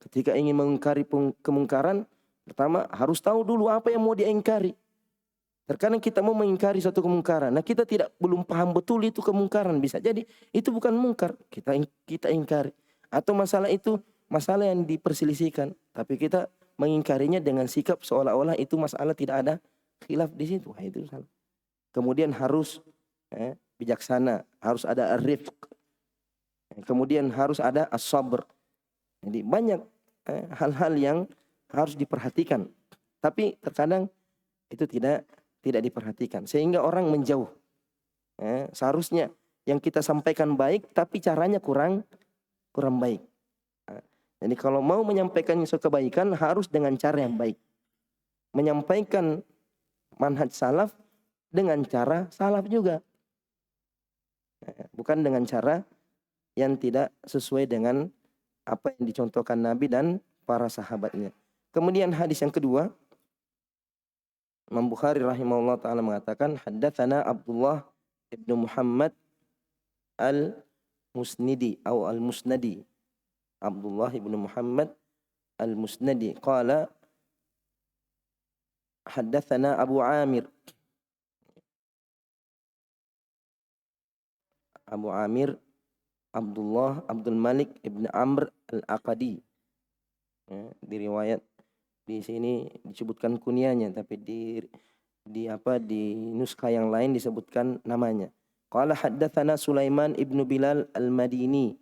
Ketika ingin mengingkari kemungkaran, pertama harus tahu dulu apa yang mau diingkari. Terkadang kita mau mengingkari suatu kemungkaran, nah kita belum paham betul itu kemungkaran, bisa jadi itu bukan mungkar, kita ingkari. Atau masalah itu masalah yang diperselisihkan, tapi kita mengingkarinya dengan sikap seolah-olah itu masalah tidak ada khilaf di situ. Itu salah. Kemudian harus bijaksana, harus ada ar-rifq. Kemudian harus ada as-sabr. Jadi banyak hal-hal yang harus diperhatikan. Tapi terkadang itu tidak diperhatikan sehingga orang menjauh. Seharusnya yang kita sampaikan baik tapi caranya kurang baik. Jadi kalau mau menyampaikan suatu kebaikan harus dengan cara yang baik. Menyampaikan manhaj salaf dengan cara salaf juga. Bukan dengan cara yang tidak sesuai dengan apa yang dicontohkan Nabi dan para sahabatnya. Kemudian hadis yang kedua, Imam Bukhari rahimahullah ta'ala mengatakan, haddatsana Abdullah ibn Muhammad al-Musnidi atau al-Musnadi. Abdullah ibn Muhammad al-Musnadi qala haddatsana Abu Amir Abdul Malik ibn Amr al-Aqadi. Di riwayat di sini disebutkan kunyahnya, tapi di nuskha yang lain disebutkan namanya. Qala haddatsana Sulaiman ibn Bilal al-Madini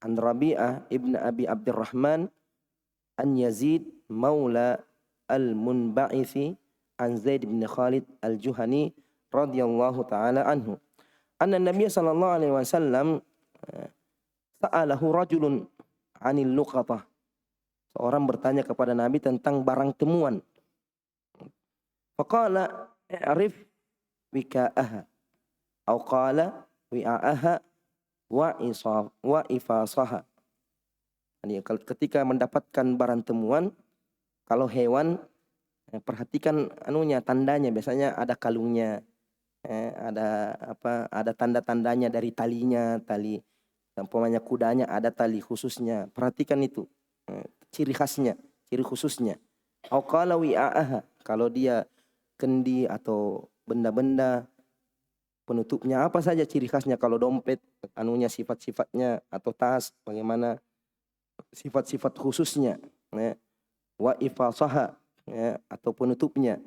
an Rabi'ah ibn Abi Abdurrahman an Yazid maula al-Munba'isi an Zaid ibn Khalid al-Juhani radhiyallahu ta'ala anhu. Anna Nabiy sallallahu alaihi wasallam sa'alahu rajulun 'anil luqatah. Seorang bertanya kepada Nabi tentang barang temuan. Faqala i'rif wika'aha atau qala wi'a'aha wa ifasaha. Jadi ketika mendapatkan barang temuan, kalau hewan perhatikan tandanya, biasanya ada kalungnya, ada tanda-tandanya dari talinya, tali umpamanya kudanya ada tali khususnya, perhatikan itu ciri khasnya, ciri khususnya. Au qala wi'a'aha, kalau dia kendi atau benda-benda penutupnya apa saja ciri khasnya, kalau dompet sifat-sifatnya, atau tas bagaimana sifat-sifat khususnya, wa ifasaha, atau penutupnya.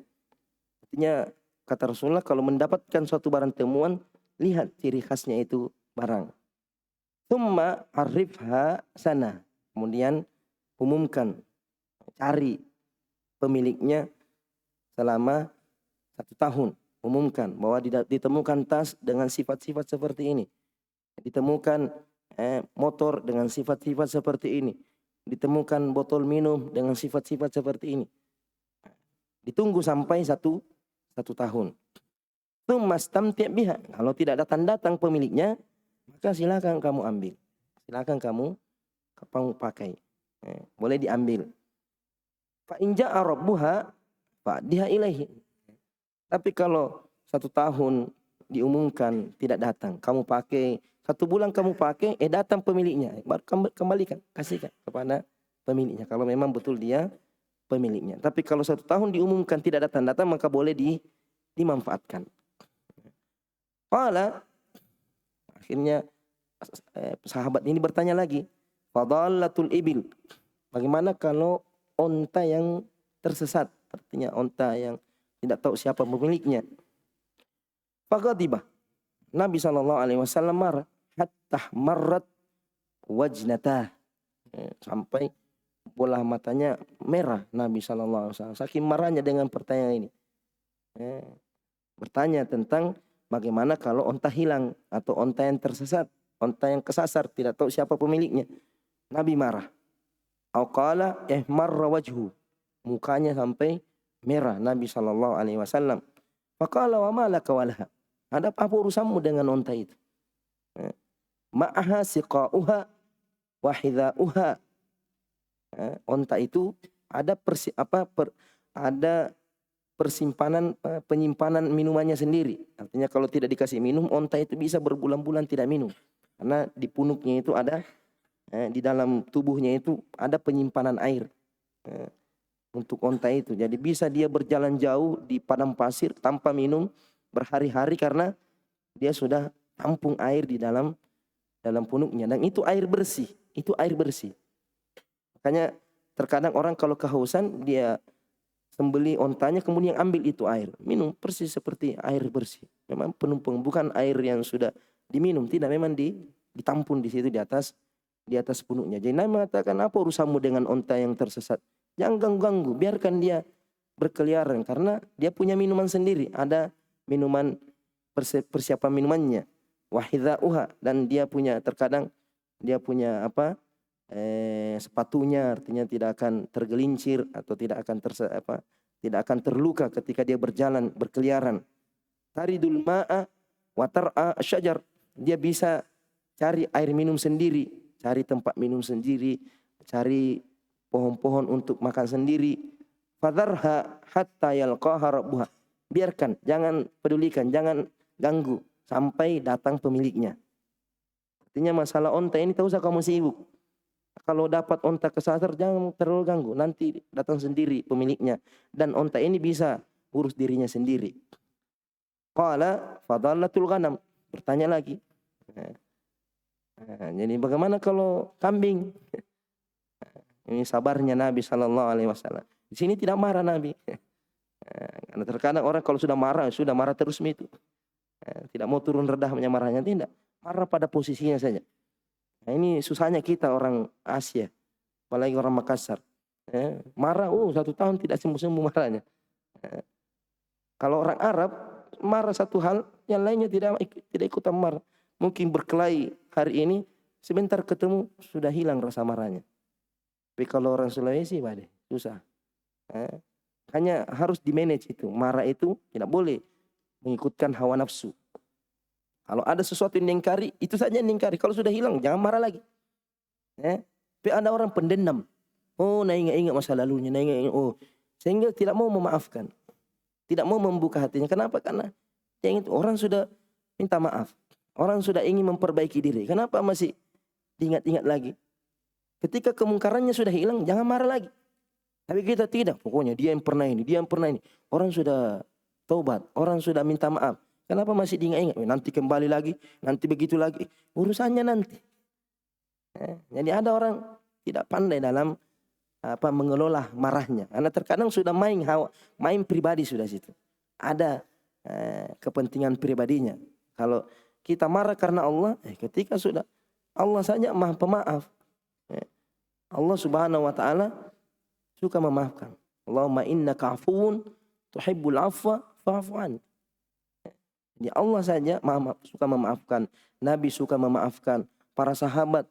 Artinya kata Rasulullah, kalau mendapatkan suatu barang temuan, lihat ciri khasnya itu barang. Tsumma arifha sana, kemudian umumkan, cari pemiliknya selama 1 tahun. Umumkan bahwa ditemukan tas dengan sifat-sifat seperti ini, ditemukan motor dengan sifat-sifat seperti ini, ditemukan botol minum dengan sifat-sifat seperti ini. Ditunggu sampai satu tahun. Tsummastamti' biha, kalau tidak datang pemiliknya, maka silakan kamu ambil, silakan kamu pakai, boleh diambil. Fa in ja'a rabbuha fa'diha ilaihi. Tapi kalau 1 tahun diumumkan tidak datang, kamu pakai 1 bulan, kamu pakai, datang pemiliknya, baru kembalikan, kasihkan kepada pemiliknya kalau memang betul dia pemiliknya. Tapi kalau 1 tahun diumumkan tidak datang, maka boleh dimanfaatkan. Qala, akhirnya sahabat ini bertanya lagi, fadallatul ibil. Bagaimana kalau onta yang tersesat? Artinya onta yang tidak tahu siapa pemiliknya. Faghadiba. Nabi SAW marah. Hatta marrat wajnatah. Sampai bola matanya merah Nabi SAW. Saking marahnya dengan pertanyaan ini. Bertanya tentang bagaimana kalau onta hilang atau onta yang tersesat, onta yang kesasar, tidak tahu siapa pemiliknya. Nabi marah. Au qala ihmarra wajhu. Mukanya sampai merah Nabi SAW. Faqala wa ma laka walaha. Ada apa urusanmu dengan onta itu? Ma'aha siqa'uha wa hidha'uha. Onta itu ada penyimpanan minumannya sendiri. Artinya kalau tidak dikasih minum, onta itu bisa berbulan-bulan tidak minum. Karena di punuknya itu ada, di dalam tubuhnya itu ada penyimpanan air untuk onta itu. Jadi bisa dia berjalan jauh di padang pasir tanpa minum berhari-hari karena dia sudah tampung air di dalam punuknya. Dan itu air bersih. Itu air bersih. Makanya terkadang orang kalau kehausan dia sembeli ontanya kemudian ambil itu air. Minum persis seperti air bersih. Memang penumpang, bukan air yang sudah diminum. Tidak, memang ditampung di situ di atas punuknya. Jadi Nabi mengatakan, apa urusanmu dengan onta yang tersesat? Jangan ganggu, biarkan dia berkeliaran. Karena dia punya minuman sendiri. Ada minuman, persiapan minumannya. Wahidha'uha. Dan dia punya, terkadang dia punya sepatunya, artinya tidak akan tergelincir atau tidak akan terluka ketika dia berjalan berkeliaran. Taridul ma'a wa tar'a syajar. Dia bisa cari air minum sendiri, cari tempat minum sendiri, cari pohon-pohon untuk makan sendiri. Fadharha hatta yalqaha rabbuha. Biarkan, jangan pedulikan, jangan ganggu sampai datang pemiliknya. Artinya masalah onta ini tak usah kamu sibuk. Kalau dapat onta kesasar jangan terlalu ganggu, nanti datang sendiri pemiliknya. Dan onta ini bisa urus dirinya sendiri. Qala fadallatul ghanam. Bertanya lagi. Jadi bagaimana kalau kambing? Ini sabarnya Nabi SAW. Di sini tidak marah Nabi. Karena terkadang orang kalau sudah marah terus itu. Tidak mau turun redahnya marahnya, tidak. Marah pada posisinya saja. Nah, ini susahnya kita orang Asia, apalagi orang Makassar. Marah, 1 tahun tidak sembuh-sembuh marahnya. Kalau orang Arab marah satu hal, yang lainnya tidak ikutan marah. Mungkin berkelahi hari ini, sebentar ketemu sudah hilang rasa marahnya. Tapi kalau orang Sulawesi, susah. Hanya harus di-manage itu. Marah itu tidak boleh mengikutkan hawa nafsu. Kalau ada sesuatu yang diingkari, itu saja yang diingkari. Kalau sudah hilang, jangan marah lagi. Tapi ada orang pendendam. Ingat-ingat masa lalunya. Sehingga tidak mau memaafkan. Tidak mau membuka hatinya. Kenapa? Karena orang sudah minta maaf. Orang sudah ingin memperbaiki diri. Kenapa masih diingat-ingat lagi? Ketika kemungkarannya sudah hilang, jangan marah lagi. Tapi kita tidak. Pokoknya dia yang pernah ini, dia yang pernah ini. Orang sudah taubat. Orang sudah minta maaf. Kenapa masih diingat-ingat? Nanti kembali lagi, nanti begitu lagi. Urusannya nanti. Jadi ada orang tidak pandai dalam mengelola marahnya. Karena terkadang sudah main pribadi sudah situ. Ada kepentingan pribadinya. Kalau kita marah karena Allah, ketika sudah Allah saja Maha Pemaaf. Allah Subhanahu wa taala suka memaafkan. Allahumma innaka 'afuwun tuhibbul 'afwa fa'fu 'anni. Jadi Allah saja suka memaafkan. Nabi suka memaafkan. Para sahabat.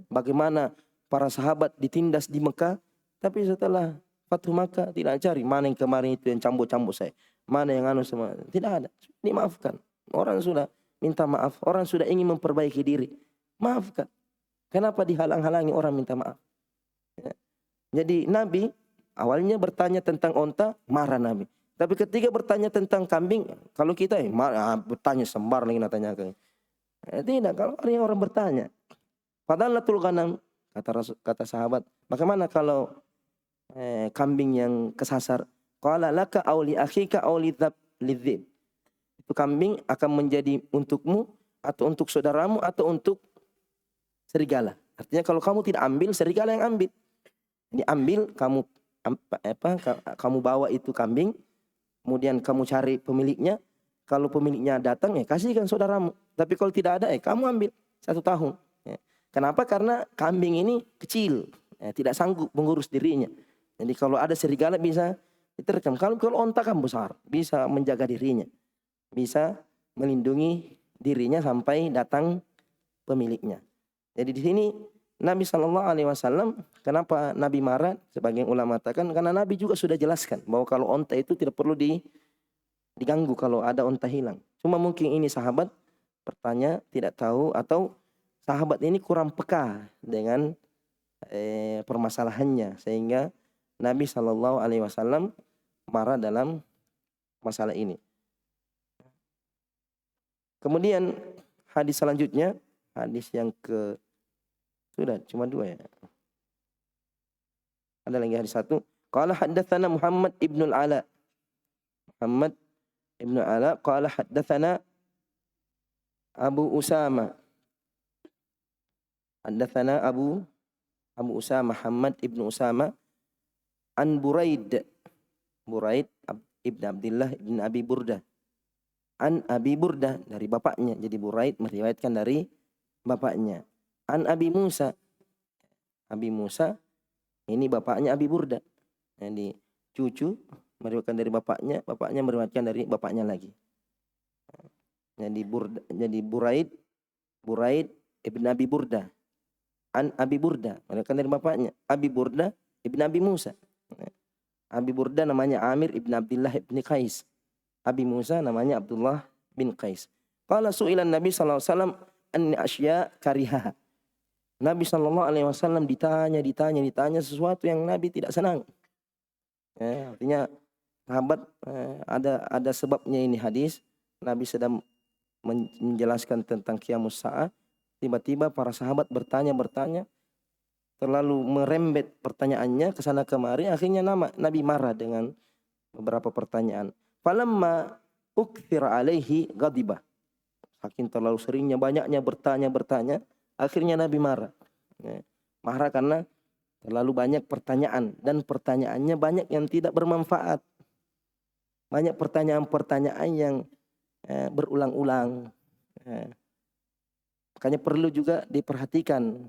Bagaimana para sahabat ditindas di Mekah. Tapi setelah Fathu Makkah tidak cari. Mana yang kemarin itu yang cambuk-cambuk saya. Mana yang semua. Tidak ada. Dimaafkan. Orang sudah minta maaf. Orang sudah ingin memperbaiki diri. Maafkan. Kenapa dihalang-halangi orang minta maaf? Jadi Nabi awalnya bertanya tentang onta. Marah Nabi. Tapi ketika bertanya tentang kambing, kalau kita bertanya sembar lagi tanyakan. Tidak, kalau orang bertanya. Fadallatul ghanam, kata sahabat. Bagaimana kalau kambing yang kesasar? Qala laka aw li akhika aw li dzib. Itu kambing akan menjadi untukmu atau untuk saudaramu, atau untuk serigala. Artinya kalau kamu tidak ambil, serigala yang ambil. Jadi ambil, kamu bawa itu kambing, kemudian kamu cari pemiliknya. Kalau pemiliknya datang, kasihkan saudaramu. Tapi kalau tidak ada, kamu ambil 1 tahun. Kenapa? Karena kambing ini kecil, tidak sanggup mengurus dirinya. Jadi kalau ada serigala bisa diterkam. Kalau onta kan besar, bisa menjaga dirinya, bisa melindungi dirinya sampai datang pemiliknya. Jadi di sini Nabi SAW, kenapa Nabi marah? Sebagian ulama mengatakan karena Nabi juga sudah jelaskan bahwa kalau onta itu tidak perlu diganggu kalau ada onta hilang. Cuma mungkin ini sahabat bertanya tidak tahu, atau sahabat ini kurang peka dengan permasalahannya, sehingga Nabi SAW marah dalam masalah ini. Kemudian hadis selanjutnya, hadis yang sudah cuma 2 ya. Ada lagi hadis 1. Qala haddatsana Muhammad ibn al-Ala. Muhammad ibn al-Ala qala haddatsana Abu Usama. Haddatsana Abu Usama, Muhammad ibn Usama an Buraid ibn Abdullah ibn Abi Burdah. An Abi Burdah, dari bapaknya. Jadi Buraid meriwayatkan dari bapaknya. An Abi Musa. Abi Musa ini bapaknya Abi Burdah. Jadi cucu meriwayatkan dari bapaknya, bapaknya meriwayatkan dari bapaknya lagi. Jadi Buraid ibn Abi Burdah. An Abi Burdah, meriwayatkan dari bapaknya. Abi Burdah ibn Abi Musa. Abi Burdah namanya Amir ibn Abdullah ibn Qais. Abi Musa namanya Abdullah bin Qais. Qala su'ilan Nabi sallallahu alaihi wasallam an asya karihaha. Nabi sallallahu alaihi wasallam ditanya sesuatu yang Nabi tidak senang. Artinya sahabat, ada sebabnya ini hadis. Nabi sedang menjelaskan tentang qiyamus sa'ah. Tiba-tiba para sahabat bertanya, terlalu merembet pertanyaannya ke sana kemari. Akhirnya Nabi marah dengan beberapa pertanyaan. Falamma ukthira alaihi ghadiba. Saking terlalu seringnya, banyaknya bertanya, akhirnya Nabi marah. Marah karena terlalu banyak pertanyaan, dan pertanyaannya banyak yang tidak bermanfaat. Banyak pertanyaan-pertanyaan yang berulang-ulang. Makanya perlu juga diperhatikan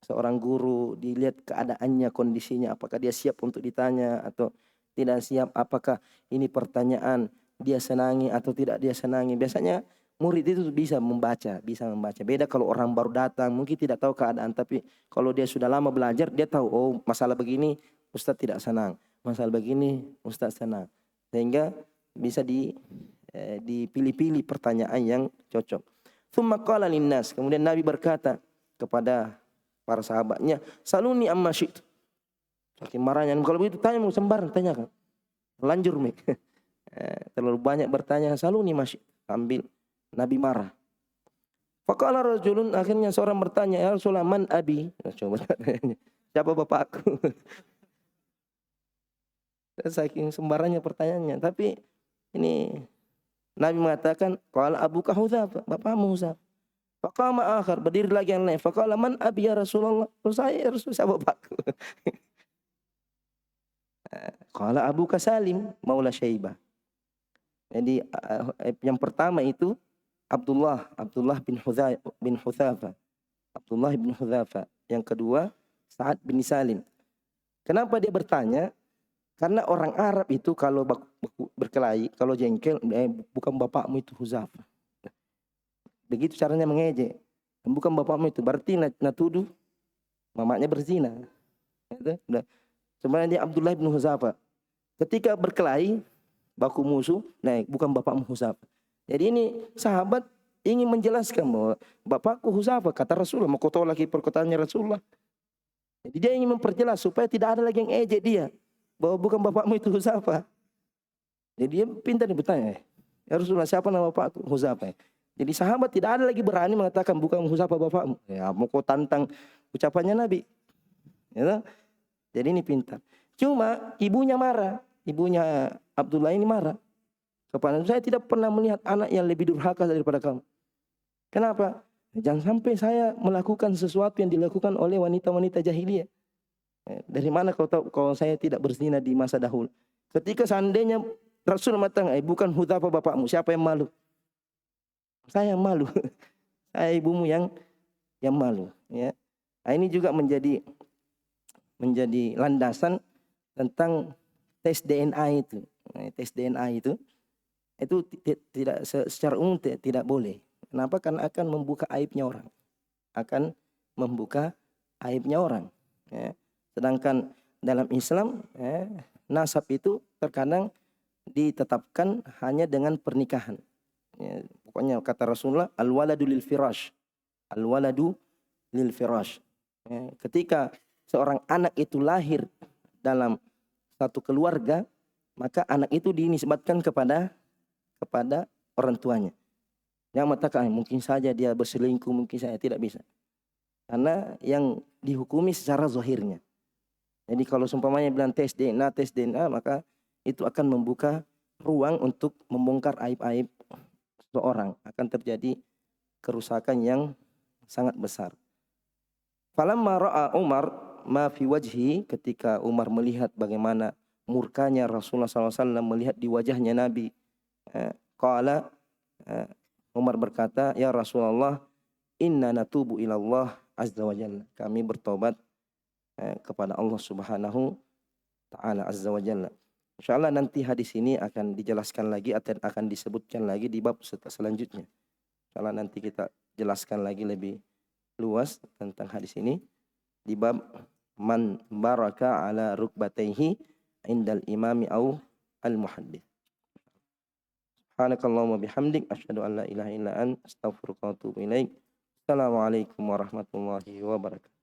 seorang guru, dilihat keadaannya, kondisinya, apakah dia siap untuk ditanya atau tidak siap, apakah ini pertanyaan dia senangi atau tidak dia senangi. Biasanya murid itu bisa membaca. Beda kalau orang baru datang, mungkin tidak tahu keadaan, tapi kalau dia sudah lama belajar, dia tahu, oh masalah begini Ustaz tidak senang, masalah begini Ustaz senang. Sehingga bisa dipilih-pilih pertanyaan yang cocok. Tsumma qala linnas, kemudian Nabi berkata kepada para sahabatnya, saluni amma syi'tu. Saking marahnya, kalau begitu tanya, mau sembarang tanyakan. Lanjur terlalu banyak bertanya, saluni masyi, ambil. Nabi marah. Faqala rajulun, akhirnya seorang bertanya, ya Rasulullah, man abi? Coba tanya, siapa bapakku? Saking sembarangnya pertanyaannya. Tapi ini Nabi mengatakan, qala abuka Hudzafah, bapakmu Hudzafah. Faqama akhar, berdiri lagi yang lain. Faqala man abi ya Rasulullah? Saya Rasul, siapa bapakku? Qala abuka Salim maula Syaibah. Jadi yang pertama itu Abdullah bin Hudzafah. Abdullah bin Hudzafah. Yang kedua Sa'ad bin Salim. Kenapa dia bertanya? Karena orang Arab itu kalau berkelahi, kalau jengkel, bukan bapakmu itu Hudzafah. Begitu caranya mengejek. Bukan bapakmu itu, berarti natuduh mamanya berzina. Sebenarnya dia Abdullah bin Hudzafah. Ketika berkelahi, baku musuh, bukan bapakmu Hudzafah. Jadi ini sahabat ingin menjelaskan bahwa bapakku Hudzafah, kata Rasulullah, mau kau tahu lagi perkataannya Rasulullah. Jadi dia ingin memperjelas supaya tidak ada lagi yang ejek dia, bahwa bukan bapakmu itu Hudzafah. Jadi dia pintar nih bertanya, ya Rasulullah, siapa nama bapakku? Hudzafah. Jadi sahabat tidak ada lagi berani mengatakan bukan Hudzafah bapakmu. Ya mau kau tantang ucapannya Nabi. Ya, jadi ini pintar. Cuma ibunya marah. Ibunya Abdullah ini marah kepada saya, tidak pernah melihat anak yang lebih durhaka daripada kamu. Kenapa? Jangan sampai saya melakukan sesuatu yang dilakukan oleh wanita-wanita jahiliyah. Dari mana kau tahu kalau saya tidak berzina di masa dahulu? Ketika seandainya Rasul mengatakan, bukan Hudzaifah bapakmu, siapa yang malu? Saya yang malu. Saya ibumu yang malu. Ya. Nah, ini juga menjadi landasan tentang tes DNA itu. Tes DNA itu tidak secara umum tidak boleh. Kenapa? Karena akan membuka aibnya orang. Akan membuka aibnya orang. Ya. Sedangkan dalam Islam, nasab itu terkadang ditetapkan hanya dengan pernikahan. Ya, pokoknya kata Rasulullah, al-waladu lil firash. Al-waladu lil firash. Ya, ketika seorang anak itu lahir dalam satu keluarga, maka anak itu dinisbatkan kepada orang tuanya. Yang mengatakan mungkin saja dia berselingkuh, mungkin saya tidak bisa. Karena yang dihukumi secara zahirnya. Jadi kalau seumpamanya bilang tes DNA, maka itu akan membuka ruang untuk membongkar aib-aib seseorang. Akan terjadi kerusakan yang sangat besar. Falamma ra'a Umar ma fi wajhi, ketika Umar melihat bagaimana murkanya Rasulullah SAW, melihat di wajahnya Nabi, qala, Umar berkata, ya Rasulullah, inna natubu ilallah azza wa jalla. Kami bertobat kepada Allah Subhanahu taala azza wa jalla. Insyaallah nanti hadis ini akan dijelaskan lagi atau akan disebutkan lagi di bab selanjutnya. Insyaallah nanti kita jelaskan lagi lebih luas tentang hadis ini di bab man baraka ala rukbatayhi indal imami au al muhaddits. Subhanakallahumma bihamdik asyhadu an la ilaha illa anta astaghfiruka wa atubu ilaik. Assalamualaikum warahmatullahi wabarakatuh.